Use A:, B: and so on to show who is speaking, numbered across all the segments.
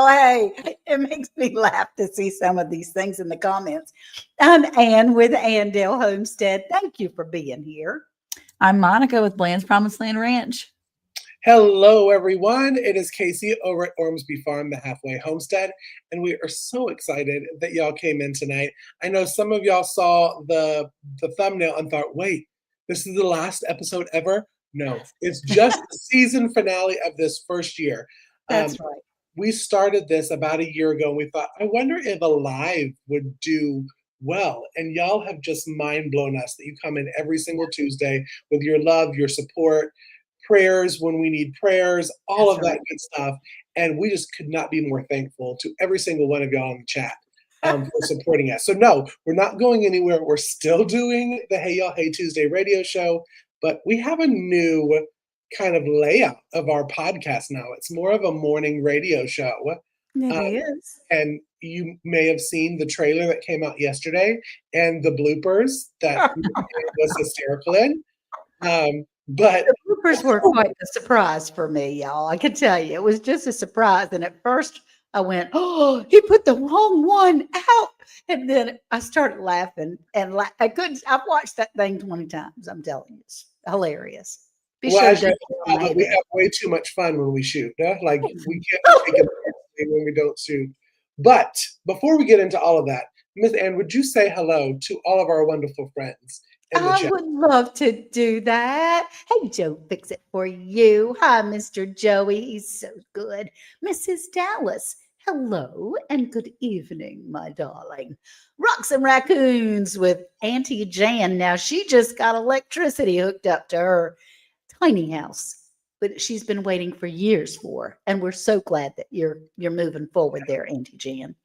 A: y'all. Hey, it makes me laugh to see some of these things in the comments. I'm Ann with Andale Homestead. Thank you for being here.
B: I'm Monica with Bland's Promised Land Ranch.
C: Hello, everyone. It is Casey over at Ormsby Farm, the Halfway Homestead, and we are so excited that y'all came in tonight. I know some of y'all saw the thumbnail and thought, wait, this is the last episode ever? No, it's just the season finale of this first year.
A: That's right.
C: We started this about a year ago, and we thought, I wonder if a live would do well. And y'all have just mind blown us that you come in every single Tuesday with your love, your support, prayers when we need prayers, all of that good stuff. And we just could not be more thankful to every single one of y'all in the chat for supporting us. So no, we're not going anywhere. We're still doing the Hey Y'all Hey Tuesday radio show, but we have a new kind of layout of our podcast now. It's more of a morning radio show.
A: It is.
C: And you may have seen the trailer that came out yesterday and the bloopers that was hysterical in. But
A: the bloopers were quite a surprise for me, y'all. I can tell you, it was just a surprise. And at first I went, oh, he put the wrong one out. And then I started laughing and I've watched that thing 20 times. I'm telling you, it's hilarious.
C: We have way too much fun when we shoot. Huh? Like we can't take it when we don't shoot. But before we get into all of that, Miss Ann, would you say hello to all of our wonderful friends?
A: I would love to do that. Hey, Joe, fix it for you. Hi, Mr. Joey. He's so good. Mrs. Dallas, hello and good evening, my darling. Rocks and Raccoons with Auntie Jan. Now, she just got electricity hooked up to her tiny house, but she's been waiting for years for, and we're so glad that you're moving forward there, Auntie Jan.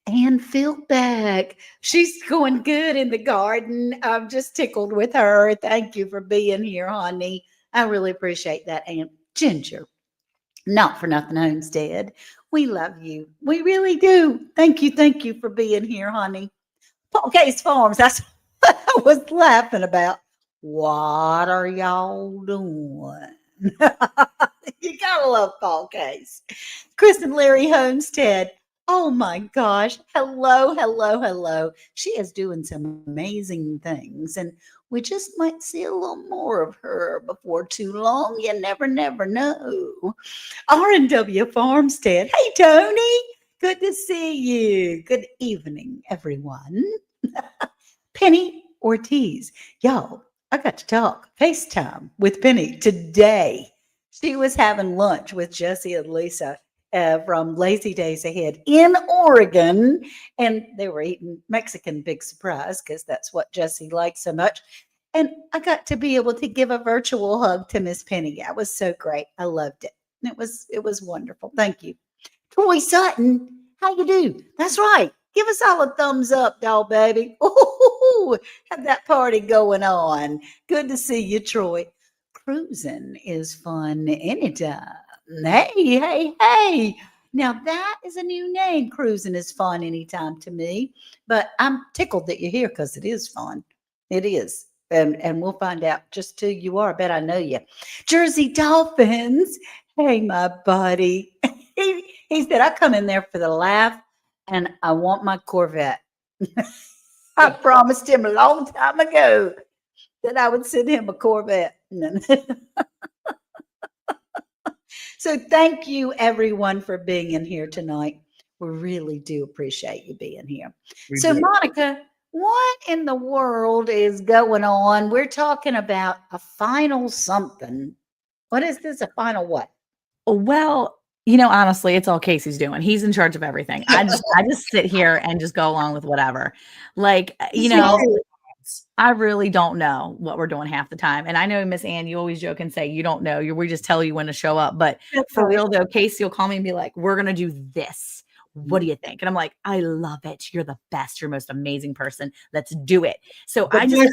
A: And Fieldback, she's going good in the garden. I'm just tickled with her. Thank you for being here, honey. I really appreciate that. Aunt Ginger, not for nothing, Homestead. We love you. We really do. Thank you for being here, honey. Paul Case Farms, that's what I was laughing about. What are y'all doing? You gotta love Paul Case. Chris and Larry Homestead. Oh my gosh. Hello. She is doing some amazing things, and we just might see a little more of her before too long. You never know. R&W Farmstead. Hey, Tony. Good to see you. Good evening, everyone. Penny Ortiz. Y'all, I got to talk FaceTime with Penny today. She was having lunch with Jesse and Lisa from Lazy Days Ahead in Oregon, and they were eating Mexican, big surprise, because that's what Jesse likes so much. And I got to be able to give a virtual hug to Miss Penny. That was so great. I loved it. It was wonderful. Thank you. Troy Sutton, how you do? That's right. Give us all a thumbs up, doll baby. Ooh, have that party going on. Good to see you, Troy. Cruising is fun anytime. Hey. Now that is a new name. Cruising is fun anytime to me. But I'm tickled that you're here because it is fun. It is. And we'll find out just who you are. I bet I know you. Jersey Dolphins. Hey, my buddy. He said, I come in there for the laugh and I want my Corvette. I promised him a long time ago that I would send him a Corvette. So thank you, everyone, for being in here tonight. We really do appreciate you being here. Monica, what in the world is going on? We're talking about a final something. What is this? A final what?
B: Well, honestly, it's all Casey's doing. He's in charge of everything. I just sit here and just go along with whatever. Like, I really don't know what we're doing half the time. And I know, Miss Ann, you always joke and say you don't know. We just tell you when to show up. But for real, though, Casey will call me and be like, we're going to do this. What do you think? And I'm like, I love it. You're the best. You're the most amazing person. Let's do it. So I just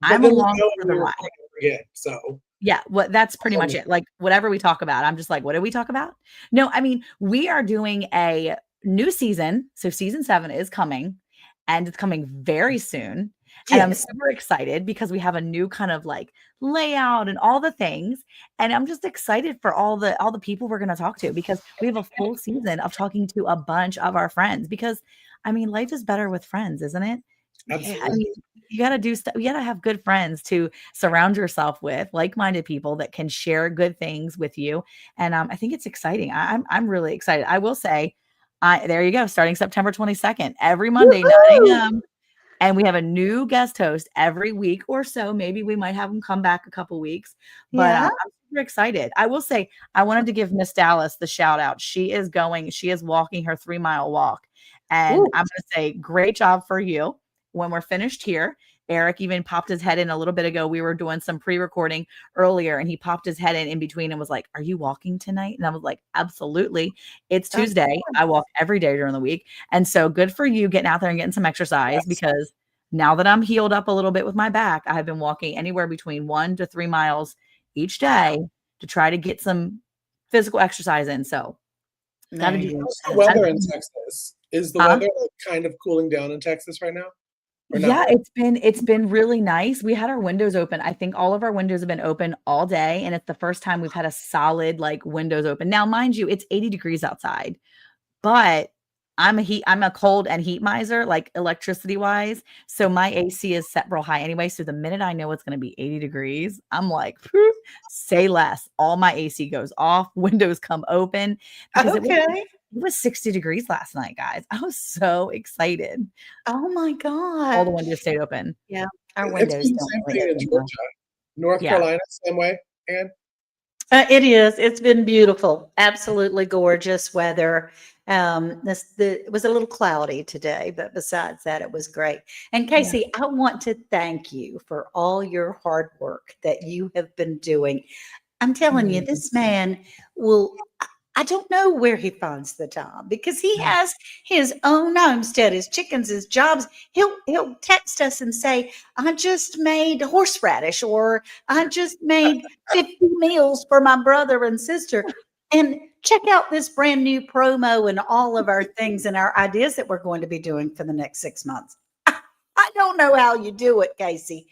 B: I'm along for the ride.
C: So
B: yeah, that's pretty much it. Like whatever we talk about, I'm just like, what did we talk about? No, I mean, we are doing a new season. So season 7 is coming, and it's coming very soon. And I'm
A: Yes.
B: super excited because we have a new kind of like layout and all the things. And I'm just excited for all the people we're going to talk to because we have a full season of talking to a bunch of our friends because I mean, life is better with friends, isn't it? Yeah, I
C: Absolutely.
B: mean, you got to do stuff. You got to have good friends to surround yourself with, like-minded people that can share good things with you. And I think it's exciting. I'm really excited. I will say, I there you go. Starting September 22nd, every Monday, 9
A: Woohoo!
B: a.m. And we have a new guest host every week or so. Maybe we might have them come back a couple weeks, but
A: Yeah.
B: I'm super excited. I will say, I wanted to give Miss Dallas the shout out. She is walking her 3 mile walk. And
A: Ooh,
B: I'm going to say, great job for you. When we're finished here, Eric even popped his head in a little bit ago. We were doing some pre recording earlier, and he popped his head in between and was like, "Are you walking tonight?" And I was like, "Absolutely. It's
A: of
B: Tuesday. I
A: course.
B: walk every day during the week." And so good for you getting out there and getting some exercise
C: Yes.
B: because now that I'm healed up a little bit with my back, I have been walking anywhere between 1 to 3 miles each day to try to get some physical exercise in. So got to
A: There
B: do
A: you
C: How's the
A: go.
C: weather in Texas? Is the
B: huh?
C: weather like kind of cooling down in Texas right now, or not
B: Yeah,
C: really?
B: it's been really nice. We had our windows open. I think all of our windows have been open all day, and it's the first time we've had a solid like windows open. Now, mind you, it's 80 degrees outside. But I'm a cold and heat miser, like electricity wise. So my AC is set real high anyway. So the minute I know it's going to be 80 degrees, I'm like, "Phew, say less. All my AC goes off, windows come open because
A: Okay.
B: it was 60 degrees last night, guys. I was so excited.
A: Oh my
B: All the
A: gosh.
B: windows stayed open.
A: Yeah, our
C: It's
A: windows
C: been the
A: don't
C: same
A: really
C: thing in
A: open well.
C: Georgia, North
B: Yeah.
C: Carolina, same way. And
A: It is. It's been beautiful. Absolutely gorgeous weather. It was a little cloudy today, but besides that, it was great. And
B: Yeah.
A: Casey, I want to thank you for all your hard work that you have been doing. I'm telling you,
B: Mm,
A: this man will. I don't know where he finds the time because he
B: yeah.
A: has his own homestead, his chickens, his jobs. He'll text us and say, "I just made horseradish," or "I just made 50 meals for my brother and sister." And check out this brand new promo and all of our things and our ideas that we're going to be doing for the next 6 months. I don't know how you do it, Casey,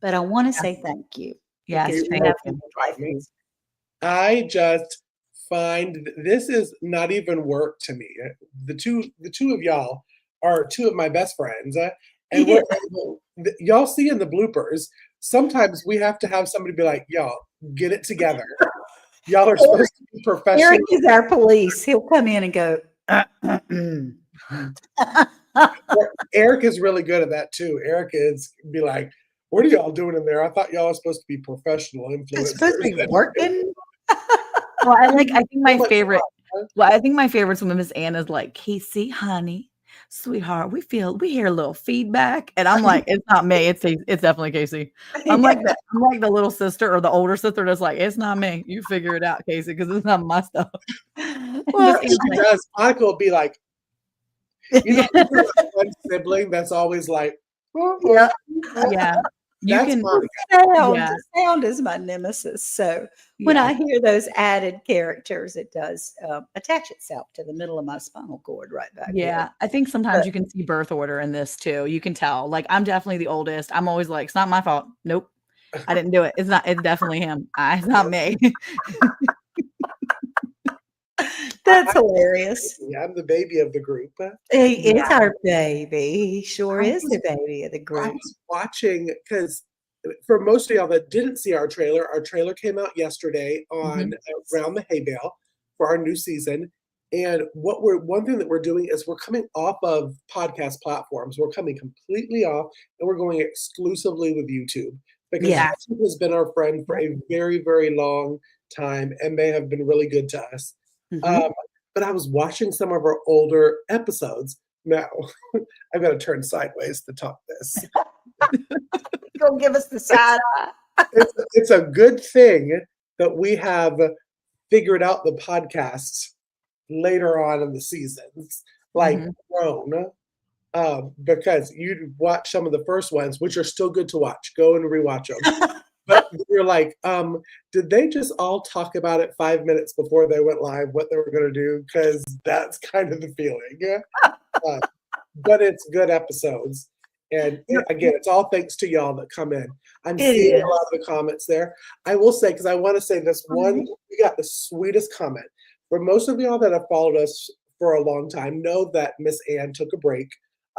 A: but I want to
B: Yeah.
A: say thank you
B: Yes.
A: because
C: you
A: you
B: Thank
C: know
A: have
B: you.
A: made life
C: about me.
A: easy.
C: I just find this is not even work to me. The two of y'all are two of my best friends, and
A: Yeah.
C: we're able. Y'all see in the bloopers. Sometimes we have to have somebody be like, "Y'all, get it together. Y'all are supposed to be
A: Eric
C: professional."
A: is our police. He'll come in and go,
C: Eric is really good at that too. Eric is be like, "What are y'all doing in there? I thought y'all were supposed to be professional
A: it's supposed to
C: influencers."
A: be working.
B: Well,
C: I mean,
B: I think
C: so
B: my
C: much
B: favorite
C: fun.
B: well, I think my favorites when Miss Anna's like, "Casey, honey, sweetheart, we hear a little feedback." And I'm like, "It's not me, it's definitely Casey."
A: Yeah.
B: I'm like the little sister or the older sister that's like, "It's not me. You figure it out, Casey, because it's not my stuff." And Miss
A: Well,
B: Anna's
C: She
B: like,
C: does. Monica will be like, who's that one sibling that's always like,
A: yeah.
B: "Yeah, you
C: that's
B: can."
C: Monica.
B: Yeah,
A: Sound is my nemesis. So when
B: yeah.
A: I hear those added characters, it does attach itself to the middle of my spinal cord right back here.
B: Yeah, I think sometimes
A: But
B: you can see birth order in this too. You can tell. Like, I'm definitely the oldest. I'm always like, "It's not my fault. Nope. I didn't do it. It's definitely him. It's not me."
A: that's
C: I'm
A: hilarious.
C: I'm the baby of the group.
A: He
B: Yeah.
A: is our baby. He sure
C: I
A: is
C: was
A: the baby of the
C: I
A: group.
C: was watching because for most of y'all that didn't see our trailer came out yesterday on
B: Mhm.
C: around the hay bale for our new season. And one thing that we're doing is we're coming off of podcast platforms. We're coming completely off and we're going exclusively with YouTube because
A: Yeah.
B: Yes.
C: YouTube has been our friend for
B: Yep.
C: a very, very long time and they have been really good to us.
A: Mhm.
C: Um, but I was watching some of our older episodes. Now, I've got to turn sideways to talk this.
A: Go give us the side eye.
C: It's a good thing that we have figured out the podcasts later on in the seasons, like
B: Mhm.
C: grown, because you'd watch some of the first ones, which are still good to watch. Go and rewatch them. But you're like, did they just all talk about it 5 minutes before they went live what they were going to do? Because that's kind of the feeling. Uh, but it's good episodes. And
B: You're
C: again, it's all thanks to y'all that come in. I'm
A: It
C: seeing a lot
A: is.
C: of the comments there. I will say, because I want to say this one,
A: Right.
C: we got the sweetest comment. For most of y'all that have followed us for a long time, know that Miss Ann took a break,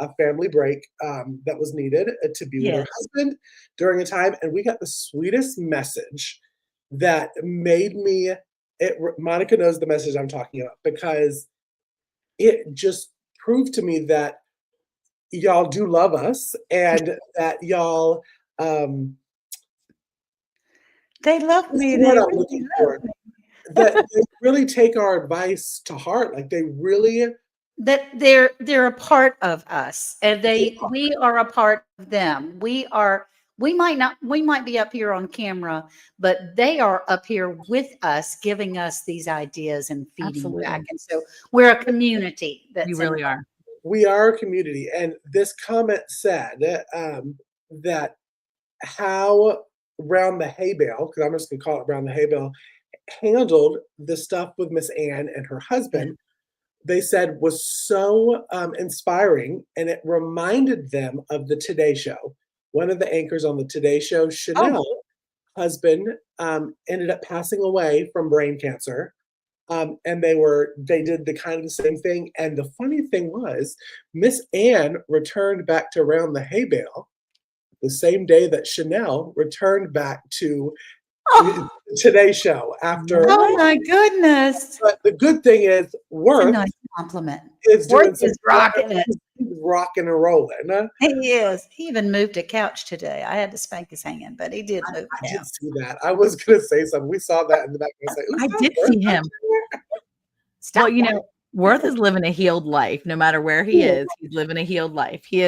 C: a family break that was needed to be with her
A: Yes.
C: husband during a time. And we got the sweetest message that made me, Monica knows the message I'm talking about because it just proved to me that y'all do love us and that y'all
A: They love
C: what's
A: me.
C: the word
A: They
C: I'm
A: really
C: looking
A: love
C: for?
A: me.
C: That they really take our advice to heart. Like they really
A: That they're a part of us, and
C: they
A: they we are a part of them. We might be up here on camera, but they are up here with us, giving us these ideas and feeding back.
B: absolutely.
A: And so we're a community
B: You
A: that's in.
B: really are.
C: we are a community. And this comment said that how Round the Hay Bale, because I'm just gonna call it Round the Hay Bale, handled the stuff with Miss Ann and her
A: Yeah.
C: husband, they said was so inspiring, and it reminded them of the Today Show. One of the anchors on the Today Show,
A: Oh,
C: Chanel, husband, ended up passing away from brain cancer. And they did the kind of the same thing. And the funny thing was, Miss Ann returned back to Round the Hay Bale the same day that Chanel returned back to
A: oh,
C: Today Show after.
A: oh
B: What?
A: my goodness.
C: But the good thing is,
A: It's a
C: Worth
A: nice compliment.
C: is
A: Worth
C: doing some.
A: is rocking it.
C: He's rocking and rolling.
A: He is. He even moved a couch today. I had to spank his hand, but he did move
C: I
A: a
C: did
A: couch.
C: see that. I was gonna say something. We saw that in the back. I was like, "Ooh,
B: I
C: that
B: did
C: Worth
B: see
C: back
B: him.
C: there?"
B: Well,
A: Stop that.
B: Worth is living a healed life no matter where he
C: Cool.
B: is. He's living a healed life. He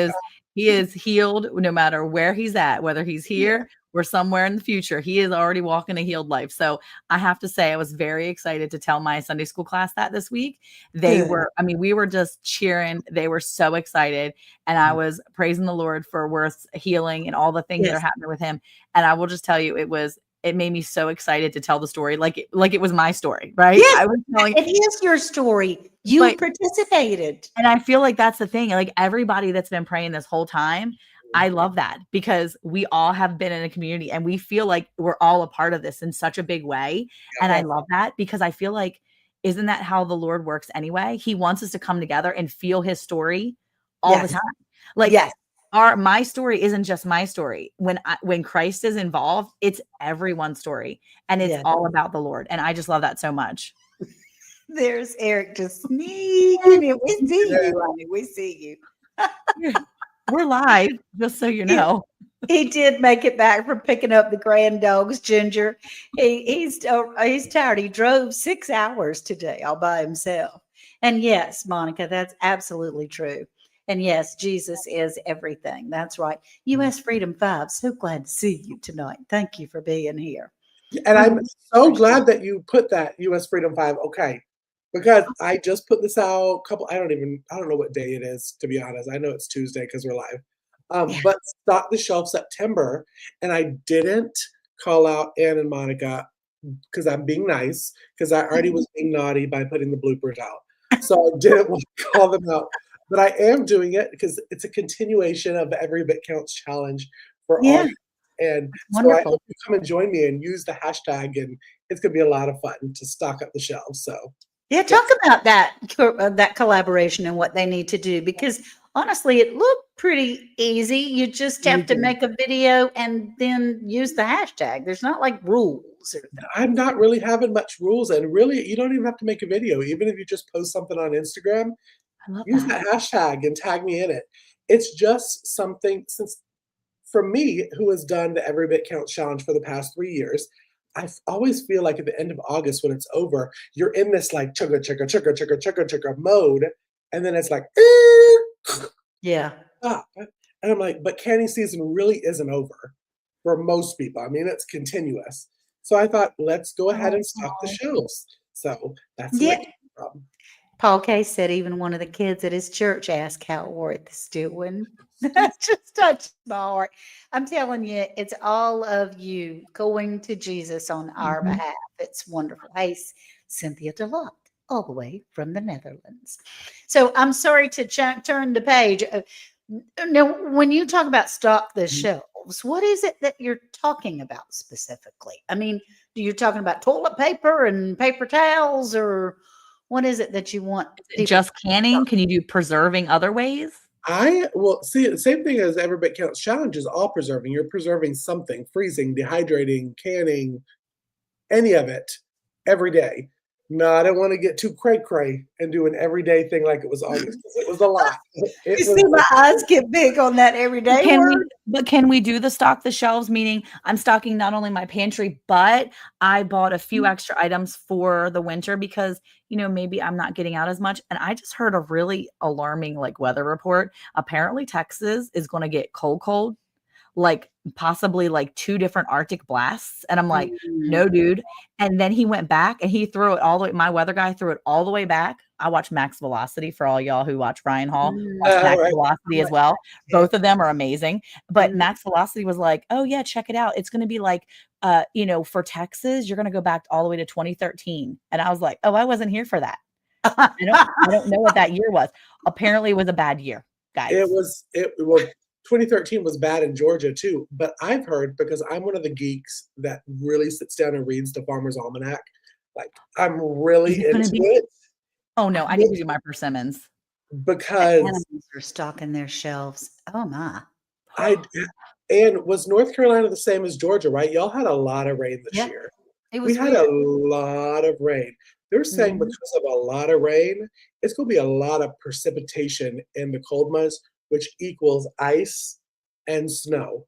B: is healed no matter where he's at, whether he's
C: Yeah.
B: here or somewhere in the future. He is already walking a healed life. So I have to say, I was very excited to tell my Sunday school class that this week.
A: Good.
B: I mean, we were just cheering. They were so excited. And I was praising the Lord for Worth's healing and all the things that are
A: Yes.
B: happening with him. And I will just tell you, it made me so excited to tell the story like it was my story, right?
A: Yes,
B: I was telling
A: it is your story. You
B: but
A: participated.
B: and I feel like that's the thing, like, everybody that's been praying this whole time, I love that because we all have been in a community and we feel like we're all a part of this in such a big way, and I
C: Yeah.
B: love that because I feel like isn't that how the Lord works anyway? He wants us to come together and feel his story all the
A: Yes.
B: time. Like,
A: Yes.
B: my story isn't just my story. When Christ is involved, it's everyone's story, and it's
A: Yes.
B: all about the Lord, and I just love that so much.
A: There's Eric just sneaking in. We see you, honey. We see you.
B: We're live, just so you
A: He
B: know.
A: he did make it back from picking up the grand dogs, Ginger. He's tired. He drove 6 hours today all by himself. And yes, Monica, that's absolutely true. And yes, Jesus is everything. That's right. US Freedom 5, so glad to see you tonight. Thank you for being here.
C: And
A: We
C: I'm
A: really
C: so
A: appreciate
C: glad that you put that US Freedom 5. Okay. Because I just put this out a couple I don't know what day it is, to be honest. I know it's Tuesday because we're live.
A: it.
C: But Stock the Shelf September, and I didn't call out Ann and Monica because I'm being nice, because I already was being naughty by putting the bloopers out. So I didn't want to call them out. But I am doing it because it's a continuation of the Every Bit Counts challenge for
A: Yeah,
C: August. And so I
A: wonderful.
C: hope you come and join me and use the hashtag, and it's gonna be a lot of fun to stock up the shelves. So
A: Yeah,
C: yeah,
A: talk about that collaboration and what they need to do because honestly, it looked pretty easy. You just
C: you
A: have to
C: do.
A: make a video and then use the hashtag. There's not like rules or things.
C: I'm not really having much rules, and really, you don't even have to make a video. Even if you just post something on Instagram,
B: I love
C: use
B: that.
C: that hashtag and tag me in it. It's just something since for me, who has done the Every Bit Counts challenge for the past 3 years, always feel like at the end of August when it's over, you're in this like chugga chugga chugga chugga chugga chugga mode, and then it's like
A: Yeah.
C: stop. And I'm like, but canning season really isn't over for most people. I mean, it's continuous. So I thought, let's go ahead and stock the
A: Oh.
C: shelves. So that's where
A: Yeah.
C: it came from.
A: Paul Case said even one of the kids at his church asked how Worth is doing. That just touched my heart. I'm telling you, it's all of you going to Jesus on our
B: Mhm.
A: behalf. It's wonderful. Hey, Cynthia Deluxe, all the way from the Netherlands. So I'm sorry to turn the page. Now, when you talk about stock the
C: Mhm.
A: shelves, what is it that you're talking about specifically? I mean, do you talking about toilet paper and paper towels, or what is it that you want
B: Is it
A: people to
B: just canning? Can you do preserving other ways?
C: I will see the same thing as Everybody Counts Challenge is all preserving. You're preserving something, freezing, dehydrating, canning, any of it every day. No, I don't want to get too cray cray and do an everyday thing like it was August because it was a lot. It
A: You
C: was
A: see my eyes get big on that everyday
B: Can we
A: word?
B: can we do the stock the shelves, meaning I'm stocking not only my pantry, but I bought a few extra items for the winter because, maybe I'm not getting out as much. And I just heard a really alarming like weather report. Apparently Texas is going to get cold, like possibly like 2 different Arctic blasts. And I'm like,
A: Mm.
B: no, dude. And then he went back and he threw it all the way. My weather guy threw it all the way back. I watch Max Velocity for all y'all who watch Ryan Hall. Watch Max
C: right.
B: Velocity as
A: Much
B: well.
A: too.
B: Both of them are amazing. But
A: Mhm.
B: Max Velocity was like, oh yeah, check it out. It's gonna be like for Texas, you're gonna go back all the way to 2013. And I was like, oh, I wasn't here for that. I don't know what that year was. Apparently it was a bad year,
C: It
B: guys.
C: was it well 2013 was bad in Georgia too, but I've heard because I'm one of the geeks that really sits down and reads the Farmer's Almanac. Like I'm
B: Is
C: really
B: it gonna
C: into
B: be
C: it.
B: oh no, I need to do my persimmons.
A: The
C: Because
A: animals are stocking their shelves. Oh my.
C: I and was North Carolina the same as Georgia, right? Y'all had a lot of rain this
A: Yeah,
C: year.
A: it
C: We
A: was
C: had a
A: weird.
C: lot of rain. They're saying
A: Mhm.
C: because of a lot of rain, it's gonna be a lot of precipitation in the cold months, which equals ice and snow.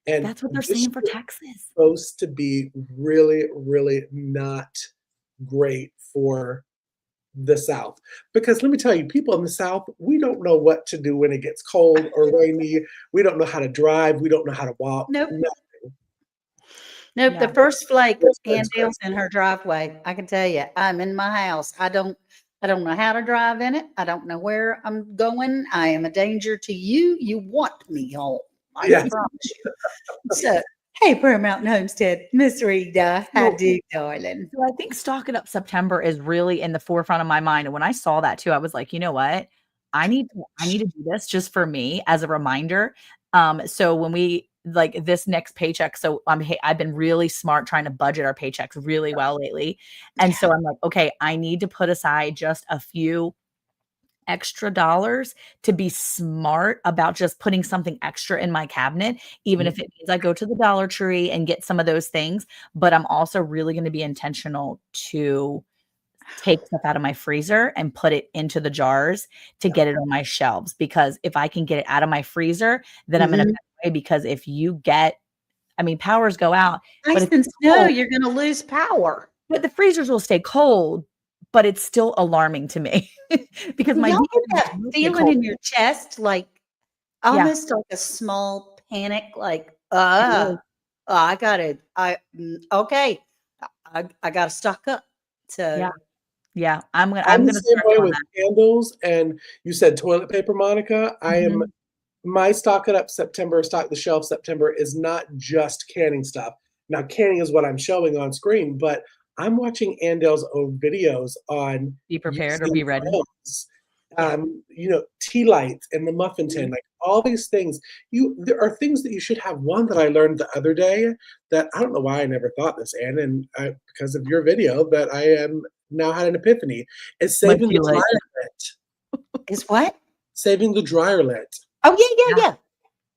C: And
B: That's what they're
C: this
B: saying for
C: year is
B: Texas.
C: supposed to be really, really not great for the South. Because let me tell you, people in the South, we don't know what to do when it gets cold or rainy. We don't know how to drive. We don't know how to walk.
A: Nope.
C: No,
A: Nope, the
B: Yeah.
A: first flake,
C: it's
A: Ann Dale's in
C: crazy.
A: her driveway. I can tell you, I'm in my house. I don't know how to drive in it. I don't know where I'm going. I am a danger to you. You want me home. I
C: Yes.
A: promise you. So, hey, Prayer Mountain Homestead, Miss Rita, how
B: So
A: do, darling?
B: so I think stocking up September is really in the forefront of my mind, and when I saw that too, I was like, "You know what? I need to do this just for me as a reminder." So when we like this next paycheck, so I've been really smart trying to budget our paychecks really well lately, and
A: Yeah.
B: so I'm like, "Okay, I need to put aside just a few extra dollars to be smart about just putting something extra in my cabinet, even if
C: Mhm.
B: it means I go to the Dollar Tree and get some of those things. But I'm also really going to be intentional to take stuff out of my freezer and put it into the jars to
C: Yeah.
B: get it on my shelves. Because if I can get it out of my freezer, then I'm in a
A: Mhm.
B: better way. Because if you get, I mean, powers go out, but
A: Ice
B: it's
A: and snow,
B: cold,
A: you're gonna lose power.
B: but the freezers will stay cold, but it's still alarming to me because
A: Do
B: my
A: y'all
B: deep
A: get
B: freeze
A: that
B: will stay
A: feeling
B: cold.
A: in your chest, like
B: Yeah,
A: almost like a small panic, like,
B: it really
A: I gotta, okay, I gotta stock up.
B: yeah.
A: So,
B: Yeah, I'm
C: I'm the
B: gonna
C: same
B: start
C: way
B: doing
C: with
B: that.
C: candles, and you said toilet paper, Monica. I am
B: Mhm.
C: my stock it up September, stock the shelf September is not just canning stuff. Now, canning is what I'm showing on screen, but I'm watching Andale's own videos on
B: Be prepared or
C: using
B: be ready.
C: grills,
A: yeah.
C: tea lights and the muffin tin,
A: Mhm.
C: like all these things. There are things that you should have. One that I learned the other day that I don't know why I never thought this, Anne, and because of your video, that I am now had an epiphany. Is
B: Might
C: saving the
B: too late.
C: dryer lint.
A: Is what?
C: Saving the dryer lint.
A: Oh, yeah,
B: Yeah,
A: yeah,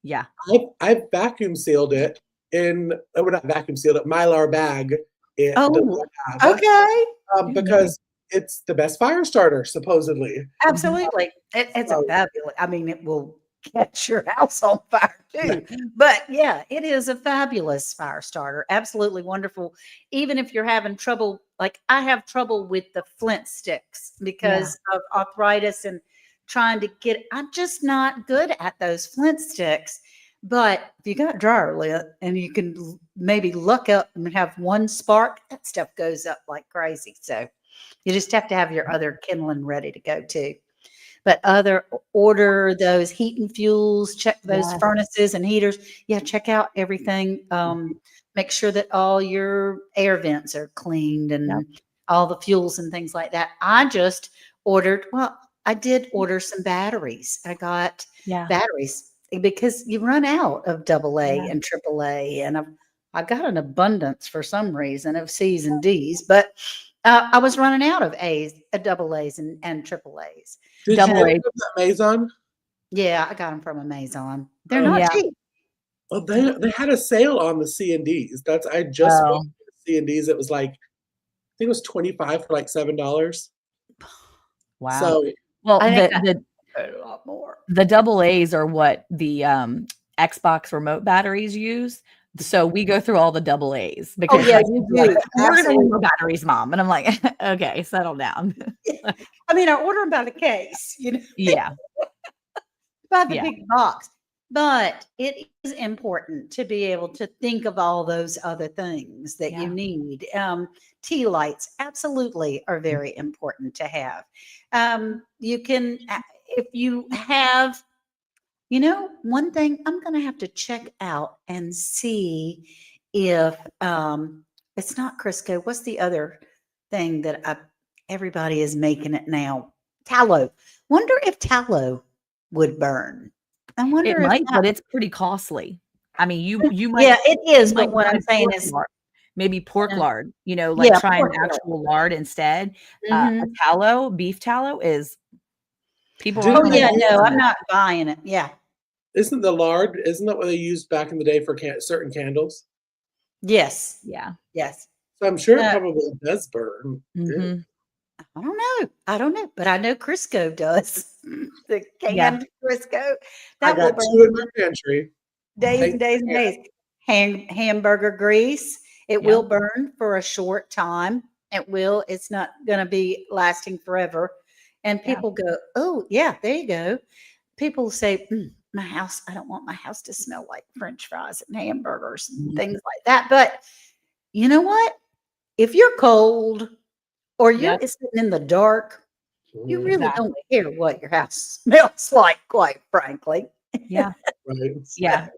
A: yeah.
B: yeah,
C: I've vacuum sealed it in well, not vacuum sealed it, Mylar bag it that
A: Oh,
C: I have,
A: okay.
B: you know.
C: because it's the best fire starter supposedly.
B: Mhm.
A: Absolutely. It's a
C: So,
A: fabulous, I mean, it will catch your house on fire
C: yeah,
A: too. But yeah, it is a fabulous fire starter. Absolutely wonderful. Even if you're having trouble, like I have trouble with the flint sticks
B: Yeah,
A: because of arthritis and trying to get, I'm just not good at those flint sticks. But if you got dryer lit and you can maybe look up and have one spark, that stuff goes up like crazy. So you just have to have your other kindling ready to go too. But other order those heat and fuels, check those
B: yes,
A: furnaces and heaters. Yeah, check out everything. Make sure that all your air vents are cleaned
B: yep.
A: and all the fuels and things like that. I just ordered, well, I did order some batteries. I got
B: Yeah.
A: batteries because you run out of double A
B: Yeah.
A: and triple A, and I got an abundance for some reason of C's and D's, but I was running out of A's, double A's, and triple A's.
C: Did you
B: Double
C: get
A: Um,
C: it
B: A.
C: from that Amazon?
A: yeah, I got them from Amazon. They're
C: Oh,
A: not
B: Yeah.
A: cheap.
C: oh, they had a sale on the C&Ds. That's I just went
B: Oh,
C: to the C&Ds. It was like, I think it was 25 for like $7.
B: wow.
C: So
B: Well,
A: I think
B: the
A: I
B: the
A: paid a lot more.
B: the double A's are what the Xbox remote batteries use. So we go through all the double A's
A: Oh
B: because
A: yeah,
B: my
A: you
B: kids are like,
A: do
B: we're gonna need
A: absolutely.
B: more batteries, mom. And I'm like, okay, settle down.
A: I mean, I order them by the case,
B: Yeah,
A: by the
B: yeah,
A: big box. But it is important to be able to think of all those other things that you
B: yeah.
A: need. Tea lights absolutely are very important to have. You can, if you have, one thing I'm going to have to check out and see if it's not Crisco. What's the other thing that everybody is making it now? Tallow. Wonder if tallow would burn. I
B: It
A: wonder if
B: might,
A: that.
B: but it's pretty costly. I mean, you might
A: Yeah, it
B: you
A: is.
B: might
A: But what
B: buy
A: I'm saying
B: pork
A: is,
B: lard, maybe pork
A: uh,
B: lard, like
A: yeah,
B: try an
A: pork belly.
B: actual lard instead. A
A: Hmm.
B: tallow, beef tallow is people aren't
C: didn't
A: Oh
B: gonna
C: they
A: yeah,
B: want
C: use
A: no, I'm
B: that.
A: not buying it. Yeah.
C: isn't the lard, isn't that what they used back in the day for certain candles?
A: Yes.
B: Yeah.
A: Yes.
C: So I'm sure it
A: Uh,
C: probably does burn. Yeah.
B: Mhm.
A: I don't know. I don't know, but I know Crisco does. The
B: Yeah.
A: canned Crisco
C: I
A: that will
C: got
A: burn
C: 2 in
A: for
C: my pantry.
A: days
C: Thank
A: and days and days. Hamburger grease, it will
B: Yep.
A: burn for a short time. It will. It's not going to be lasting forever. And
B: Yeah.
A: people go, "Oh, yeah, there you go." People say, "My house. I don't want my house to smell like French fries and hamburgers and
B: Mhm.
A: things like that." But you know what? If you're cold or you're
B: Yep.
A: sitting in the dark, you
C: Mhm,
A: really don't
B: Exactly.
A: care what your house smells like, quite frankly.
B: Yeah.
C: right.
B: Yeah.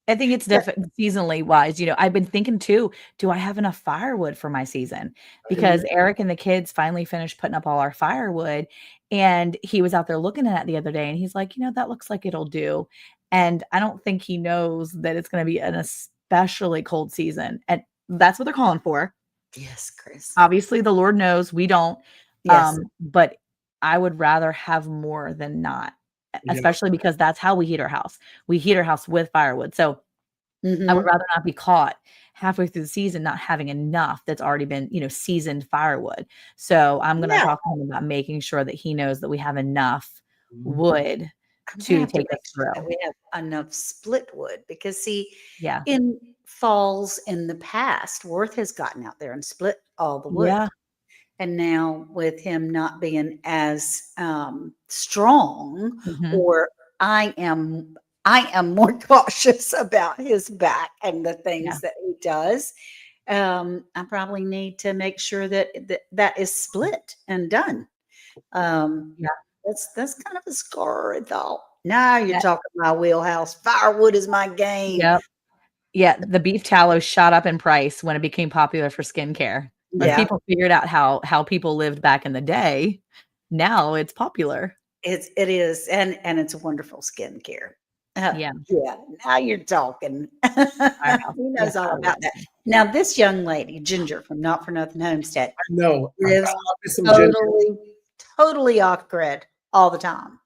B: I think it's different seasonally wise. I've been thinking too, do I have enough firewood for my season?
C: Right.
B: Because Eric and the kids finally finished putting up all our firewood and he was out there looking at it the other day and he's like, that looks like it'll do. And I don't think he knows that it's going to be an especially cold season. And that's what they're calling for.
A: Yes, Chris.
B: Obviously, the Lord knows we don't.
A: Yes.
B: But I would rather have more than not,
C: Yeah.
B: especially because that's how we heat our house. We heat our house with firewood. So I would
A: Mhm.
B: rather not be caught halfway through the season not having enough that's already been, seasoned firewood. So I'm going to
A: Yeah,
B: talk to him about making sure that he knows that we have enough
C: Mhm.
B: wood
A: I'm gonna
B: to
A: have to
B: take
A: make
B: us
A: sure that
B: through.
A: we have enough split wood because see,
B: Yeah.
A: in falls in the past, Worth has gotten out there and split all the wood.
B: Yeah.
A: And now with him not being as strong,
B: Mhm.
A: or I am I am more cautious about his back and the
B: Yeah.
A: things that he does. I probably need to make sure that is split and done. Um,
B: Yeah.
A: that's kind of a scary thought. Now you're
B: Yeah.
A: talking my wheelhouse. Firewood is my game.
B: Yep. Yeah, the beef tallow shot up in price when it became popular for skincare. When
A: Yeah,
B: people figured out how people lived back in the day, now it's popular.
A: it is, and it's a wonderful skincare.
B: Yeah,
A: Yeah, now you're talking.
B: firehouse.
A: He
B: Yeah,
A: knows all
B: firewood.
A: about that. Now, this young lady, Ginger from Not for Nothing Homestead,
C: I know. I
A: lives
C: love me some ginger.
A: totally, totally off grid all the time.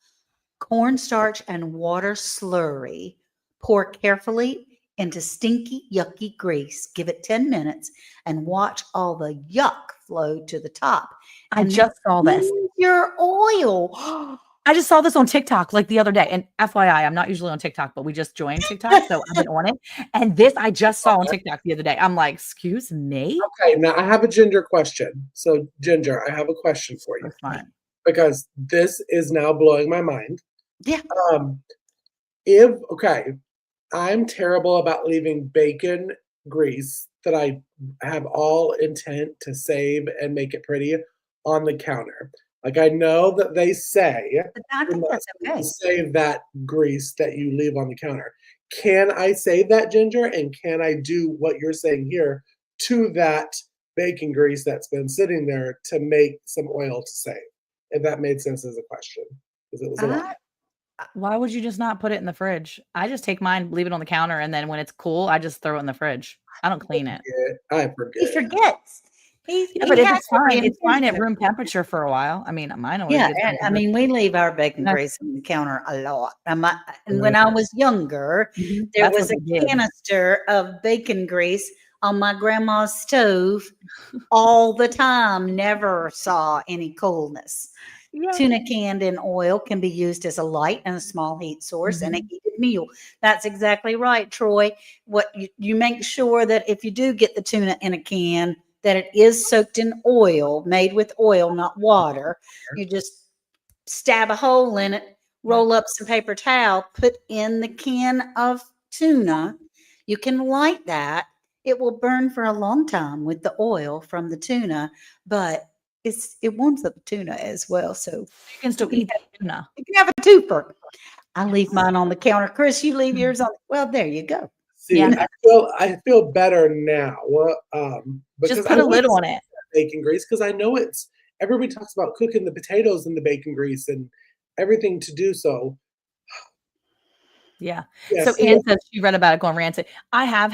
A: Cornstarch and water slurry. Pour carefully into stinky, yucky grease. Give it 10 minutes and watch all the yuck flow to the top.
B: I
A: And then
B: just saw this.
A: use your oil.
B: I just saw this on TikTok like the other day. And FYI, I'm not usually on TikTok, but we just joined TikTok, so I've been on it. And this I just saw on TikTok the other day. I'm like, excuse me?
C: Okay, now I have a ginger question. So, Ginger, I have a question for you
B: So smart.
C: because this is now blowing my mind.
A: Yeah.
C: Um, if okay, I'm terrible about leaving bacon grease that I have all intent to save and make it pretty on the counter. Like I know that they say
A: But I
C: you're
A: think
C: not
A: that's
C: supposed to
A: okay.
C: save that grease that you leave on the counter. Can I save that ginger and can I do what you're saying here to that bacon grease that's been sitting there to make some oil to save? if that made sense as a question, because it was a lot.
B: Why would you just not put it in the fridge? I just take mine, leave it on the counter, and then when it's cool, I just throw it in the fridge. I don't clean it.
C: I
A: He
C: forget.
A: forgets.
B: Yeah, but if
A: has
B: it's fine,
A: every
B: it's fine at
A: intention.
B: room temperature for a while. I mean, mine always
A: Yeah,
B: gets
A: and
B: room
A: I
B: temperature.
A: mean, we leave our bacon
B: That's
A: grease on the counter a lot. And when
C: Right.
A: I was younger,
B: Mhm.
A: there
B: That's
A: was
B: what
A: a
B: they did.
A: canister of bacon grease on my grandma's stove all the time. Never saw any coolness.
B: Yeah.
A: Tuna canned in oil can be used as a light and a small heat source and a
B: Mhm.
A: heated meal. That's exactly right, Troy. What you make sure that if you do get the tuna in a can, that it is soaked in oil, made with oil, not water. You just stab a hole in it, roll up some paper towel, put in the can of tuna. You can light that. It will burn for a long time with the oil from the tuna, but it warms up the tuna as well. So
B: You can still eat the tuna.
A: you can have a twofer. I leave mine on the counter. Chris, you leave yours on. Well, there you go.
C: See,
B: Yeah.
C: I feel better now.
B: Just
C: Because I
B: put a
C: know
B: lid
C: it's
B: on it.
C: bacon grease, because I know it's everybody talks about cooking the potatoes in the bacon grease and everything to do so.
B: Yeah.
C: Yeah,
B: So
C: see,
B: Anne says she read about it going rancid. I have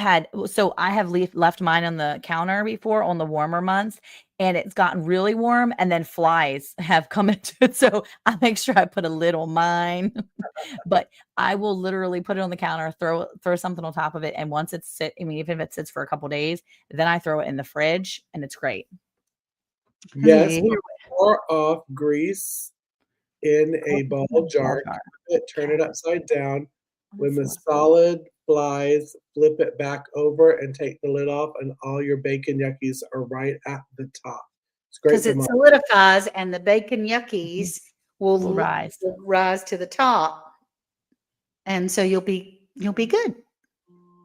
B: left mine on the counter before on the warmer months, and it's gotten really warm, and then flies have come into it. So I make sure I put a lid on mine. But I will literally put it on the counter, throw something on top of it, and once I mean, even if it sits for a couple days, then I throw it in the fridge, and it's great.
C: yes,
A: Yeah.
C: pour off grease in a ball jar, turn it upside down. When the solid flies, flip it back over and take the lid off, and all your bacon yuckies are right at the top. Scrape
A: Because
C: them
A: it
C: off.
A: solidifies and the bacon yuckies
B: Will rise.
A: will rise to the top. And so you'll be good.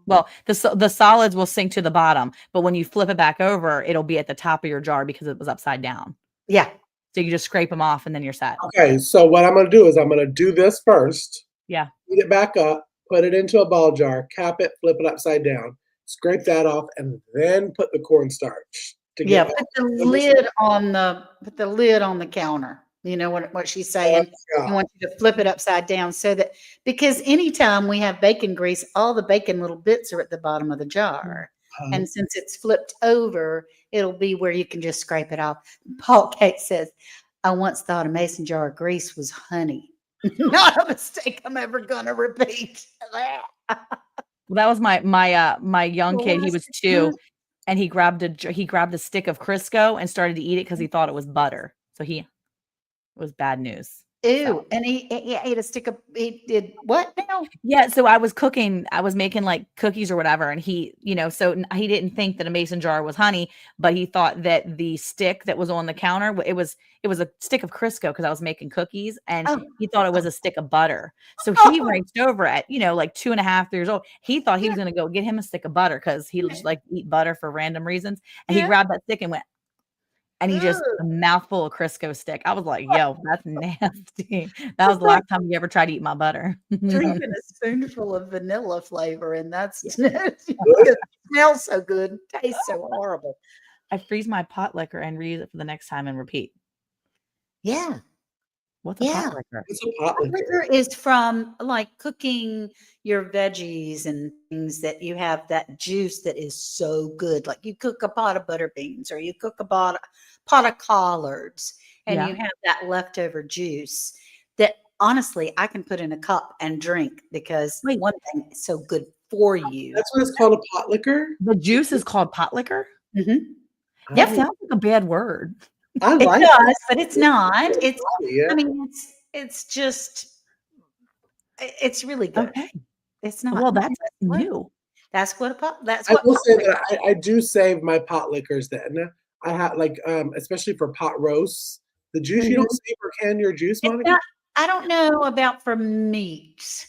B: Well, the solids will sink to the bottom, but when you flip it back over, it'll be at the top of your jar because it was upside down.
A: Yeah.
B: So you just scrape them off and then you're set.
C: Okay, so what I'm gonna do is I'm gonna do this first,
B: Yeah.
C: heat it back up, put it into a ball jar, cap it, flip it upside down, scrape that off, and then put the cornstarch to
A: Yeah,
C: get all
A: put the
C: the goodness.
A: lid on the counter. You know what she's
C: Oh,
A: saying?
C: yeah.
A: You want you to flip it upside down so that because anytime we have bacon grease, all the bacon little bits are at the bottom of the jar.
C: Uh,
A: And since it's flipped over, it'll be where you can just scrape it off. Paul Kate says, I once thought a mason jar of grease was honey. Not a mistake I'm ever gonna repeat.
B: Well, that was my young kid. He was 2
A: Good.
B: and he grabbed a stick of Crisco and started to eat it because he thought it was butter. So it was bad news. So
A: Ew. And he ate a stick of he did what now?
B: yeah, so I was making like cookies or whatever, and he didn't think that a mason jar was honey, but he thought that the stick that was on the counter, it was a stick of Crisco because I was making cookies, and
A: Oh,
B: he thought it was a stick of butter. So he reached over at, like 2.5 years old. He thought he
A: yeah,
B: was gonna go get him a stick of butter because he just like eat butter for random reasons. And he
A: yeah.
B: grabbed that stick and went, and he just
A: Ugh.
B: a mouthful of Crisco stick. I was like, yo, that's nasty. That was
A: It's
B: the
A: like
B: last time he ever tried to eat my butter.
A: drinking a spoonful of vanilla flavor, and
B: Yeah.
A: that's because it smells so good, tastes so horrible.
B: I freeze my pot liquor and reuse it for the next time and repeat.
A: Yeah,
B: What's a pot
A: yeah.
B: liquor?
C: it's a pot
A: Pot
C: liquor.
A: liquor is from like cooking your veggies and things that you have that juice that is so good. Like you cook a pot of butter beans or you cook a pot of collards and
B: Yeah.
A: you have that leftover juice that honestly I can put in a cup and drink because
B: Wait,
A: one thing is so good for you.
C: That's what it's called, a pot liquor?
B: the juice is called pot liquor?
A: Mhm.
B: That
A: Yep.
C: I
B: sounds like a bad word.
C: I
A: It
C: like
A: does, but it's not.
C: it. Yeah.
A: I mean, it's just it's really good.
B: Okay.
A: It's not.
B: Well, that's
A: That's what
B: new.
A: that's
C: I
A: what
C: will
A: pot
C: say
A: liquor
C: that I do save my pot liquors then. I have like, especially for pot roasts, the juice you
A: Mhm.
C: don't save or can your juice,
A: It's
C: Monica?
A: not I don't know about for meat,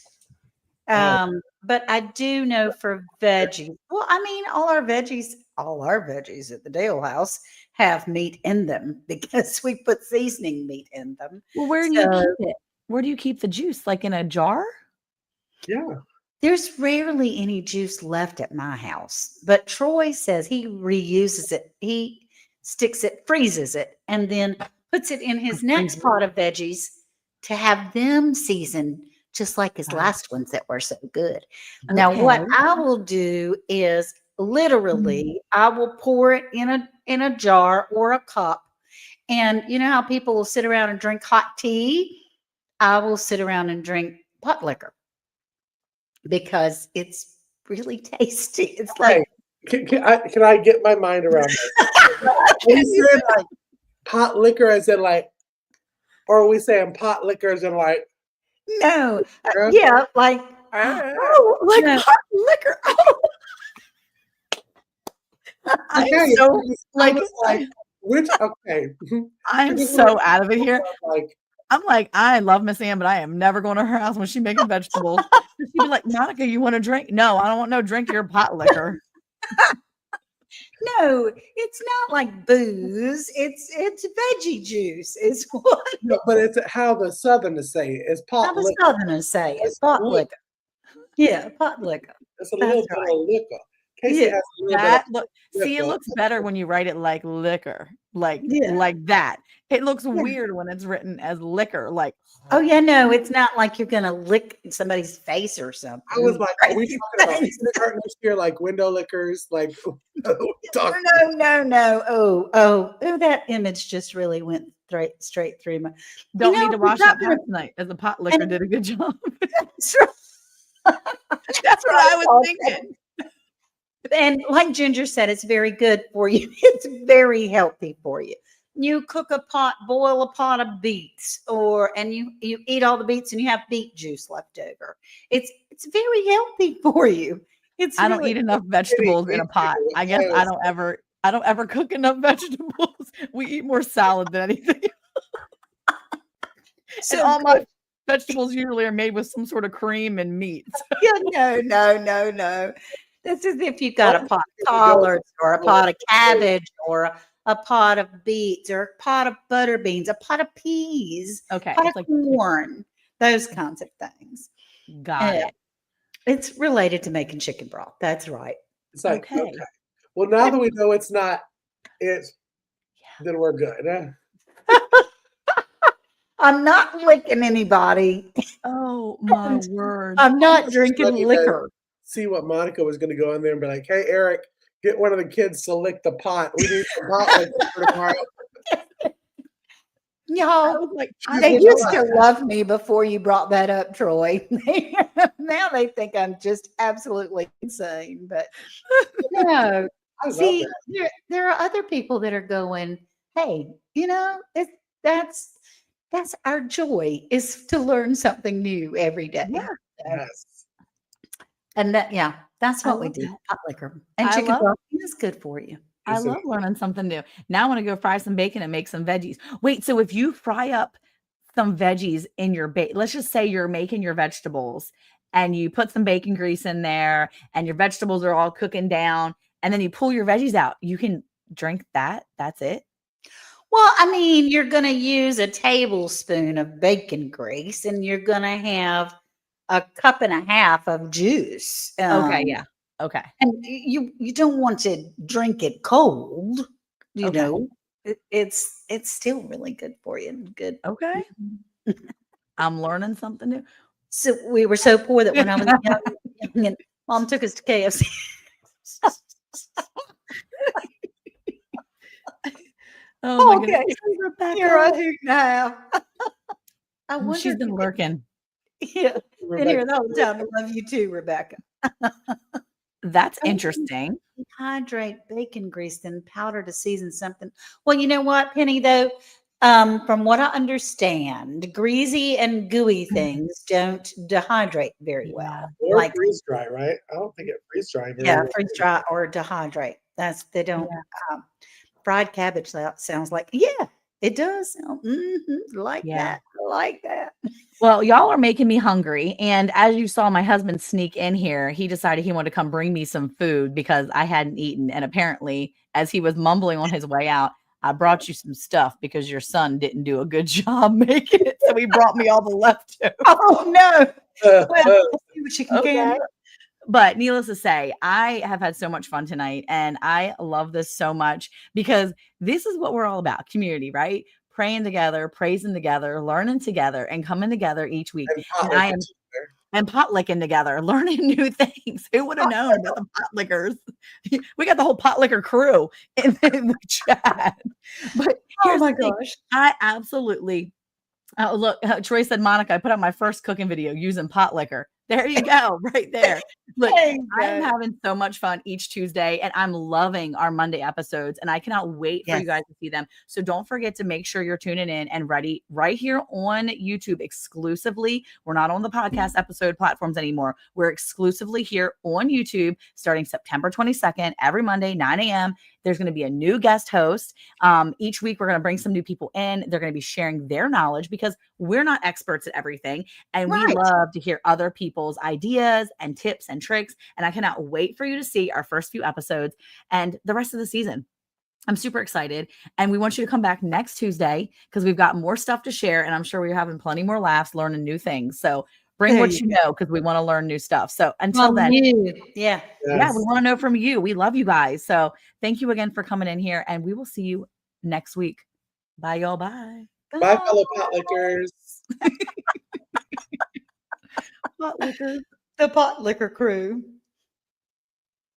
C: Oh,
A: but I do know for veggies. Well, I mean, all our veggies at the Dale house have meat in them because we put seasoning meat in them.
B: Well, where do you
A: So
B: keep it? Where do you keep the juice? Like in a jar?
C: yeah.
A: there's rarely any juice left at my house, but Troy says he reuses it. He sticks it, freezes it, and then puts it in his next pot of veggies to have them seasoned just like his
B: Got it.
A: last ones that were so good. Now,
B: Okay.
A: what I will do is literally I will pour it in a jar or a cup. And you know how people will sit around and drink hot tea? I will sit around and drink pot liquor because it's really tasty. It's
C: Okay.
A: like
C: Can I get my mind around this? Are we saying like pot liquor as in like, or are we saying pot liquor as in like,
A: no,
C: uh,
A: yeah, like
B: Oh, like
A: no,
B: hot liquor. Oh, I'm
C: okay,
B: so
C: I
B: like
C: was like, which, okay.
B: I'm
C: Because when
B: so out of it here.
C: like,
B: I'm like, I love Miss Ann, but I am never going to her house when she's making vegetables. She'd be like, Monica, you want a drink? No, I don't want no drink. Your pot liquor.
A: no, it's not like booze. It's veggie juice. Is what
C: no, but it's how the Southerners say it. It's
A: how
C: pot
A: the
C: liquor.
A: Southerners say it.
C: It's
A: Pot
C: liquor.
A: liquor. Yeah, pot liquor.
C: It's a
A: That's
C: little bit
A: right.
C: of liquor. Casey
A: Yeah,
C: has a little bit of
B: That look see, it
C: liquor.
B: looks better when you write it like liquor,
A: yeah,
B: like that. It looks
A: yeah.
B: weird when it's written as liquor, like
A: Oh yeah, no, it's not like you're gonna lick somebody's face or
C: I was
A: something.
C: like, are we talking about kindergartners here, like window lickers? Like, talk.
A: No, no, no. Oh, that image just really went straight through my. You
B: don't
A: know,
B: need to
A: we're
B: wash
A: not
B: that
A: gonna.
B: pot tonight, as the pot liquor
A: And
B: did a good job.
A: that's right.
B: That's
A: That's
B: what
A: right,
B: I was
A: Paul.
B: thinking.
A: And like Ginger said, it's very good for you. It's very healthy for you. You cook a pot, boil a pot of beets, or and you eat all the beets and you have beet juice left over. It's very healthy for you. It's
B: I don't
A: really
B: eat enough
C: Kidding,
B: vegetables in
C: me
B: a pot.
C: too.
B: I guess I don't ever cook enough vegetables. We eat more salad than anything. And
A: so
B: all my
A: good.
B: vegetables usually are made with some sort of cream and meats.
A: Yeah, no, no, no, no. It's as if you got a
C: Don't
A: pot of
C: get me going.
A: collards or a pot of cabbage or a pot of beets or a pot of butter beans, a pot of peas,
B: Okay,
A: pot of
B: it's like
A: corn, those kinds of things.
B: got
A: Yeah,
B: it.
A: it's related to making chicken broth. That's right.
C: It's like, okay.
B: Okay.
C: Well, now that we know it's not, it's then we're good.
A: I'm not licking anybody.
B: Oh my
A: And
B: word.
A: I'm
C: I
A: not
C: was just
A: drinking
C: ready to
A: liquor.
C: see what Monica was going to go in there and be like, "Hey, Eric, get one of the kids to lick the pot. We need some pot liquor for tomorrow."
B: I
A: Y'all,
B: was like, I
C: She's
A: they
B: didn't
C: getting
B: know
A: used
B: about
A: to
C: excited.
B: that.
A: love me before you brought that up, Troy. Now they think I'm just absolutely insane. But no,
C: I love
A: see,
C: that.
A: there are other people that are going, hey, that's that's our joy is to learn something new every
B: Yeah,
A: day. So,
C: Yes.
A: and that, yeah, that's
B: I
A: what we
B: love
A: do.
B: that.
A: Pot liquor and
B: I
A: chicken
B: love
A: broth is good for you.
B: I
C: Is it?
B: love learning something new. Now I want to go fry some bacon and make some veggies. Wait, so if you fry up some veggies in your bake, let's just say you're making your vegetables and you put some bacon grease in there and your vegetables are all cooking down and then you pull your veggies out, you can drink that. That's it.
A: Well, I mean, you're going to use a tablespoon of bacon grease and you're going to have a cup and a half of juice.
B: Okay, yeah. Okay.
A: And you don't want to drink it cold, you
B: Okay.
A: know. It's still really good for you and good.
B: Okay. I'm learning something new.
A: So we were so poor that when I was young and mom took us to KFC.
B: Oh my goodness.
A: Okay,
B: Hey,
A: you're a
B: Rebecca.
A: hoot now. I wonder
B: She's
A: if
B: been
A: you could,
B: lurking.
A: yeah, been
C: Rebecca.
A: here the whole time. I love you too, Rebecca.
B: That's
A: I wonder if
B: interesting.
A: you dehydrate bacon grease then powder to season something. Well, you know what, Penny, though? From what I understand, greasy and gooey things don't dehydrate very
B: Yeah.
A: well.
C: Or
A: Like,
C: freeze dry, right? I don't think it freeze dry very
A: yeah,
C: well.
A: freeze dry or dehydrate. They don't.
B: Yeah.
A: Um, fried cabbage sounds like, yeah, it does sound like
B: Yeah.
A: that. I like that.
B: Well, y'all are making me hungry. And as you saw my husband sneak in here, he decided he wanted to come bring me some food because I hadn't eaten. And apparently, as he was mumbling on his way out, I brought you some stuff because your son didn't do a good job making it. So he brought me all the leftovers.
A: Oh no. Well, let's see what you can
B: Okay.
A: can.
B: But needless to say, I have had so much fun tonight and I love this so much because this is what we're all about community, right? praying together, praising together, learning together, and coming together each week.
C: And
B: And
C: potluck
B: I am
C: together.
B: and pot licking together, learning new things. Who would have known about the pot lickers? We got the whole pot licker crew in the chat. But
A: Oh
B: here's
A: my
B: the thing.
A: gosh.
B: I absolutely look, Troy said, Monica, I put out my first cooking video using pot liquor. There you go, right there. Look,
A: There you
B: I am
A: go.
B: having so much fun each Tuesday, and I'm loving our Monday episodes, and I cannot wait for you
A: Yes.
B: guys to see them. So don't forget to make sure you're tuning in and ready right here on YouTube exclusively. We're not on the podcast episode platforms anymore. We're exclusively here on YouTube starting September 22nd, every Monday, 9 a.m. There's going to be a new guest host. Each week, we're going to bring some new people in. They're going to be sharing their knowledge because we're not experts at everything. And we
A: Right.
B: love to hear other people's ideas and tips and tricks. And I cannot wait for you to see our first few episodes and the rest of the season. I'm super excited. And we want you to come back next Tuesday because we've got more stuff to share. And I'm sure we're having plenty more laughs, learning new things. So bring
A: There
B: what
A: you
B: you know because we want to learn new stuff. So until
A: From
B: then,
A: you. Yeah.
B: yeah, we
C: Yes.
B: want to know from you. We love you guys. So thank you again for coming in here. And we will see you next week. Bye, y'all. Bye.
C: Bye,
A: Bye.
C: fellow potluckers.
B: Pot liquor.
A: The pot liquor crew.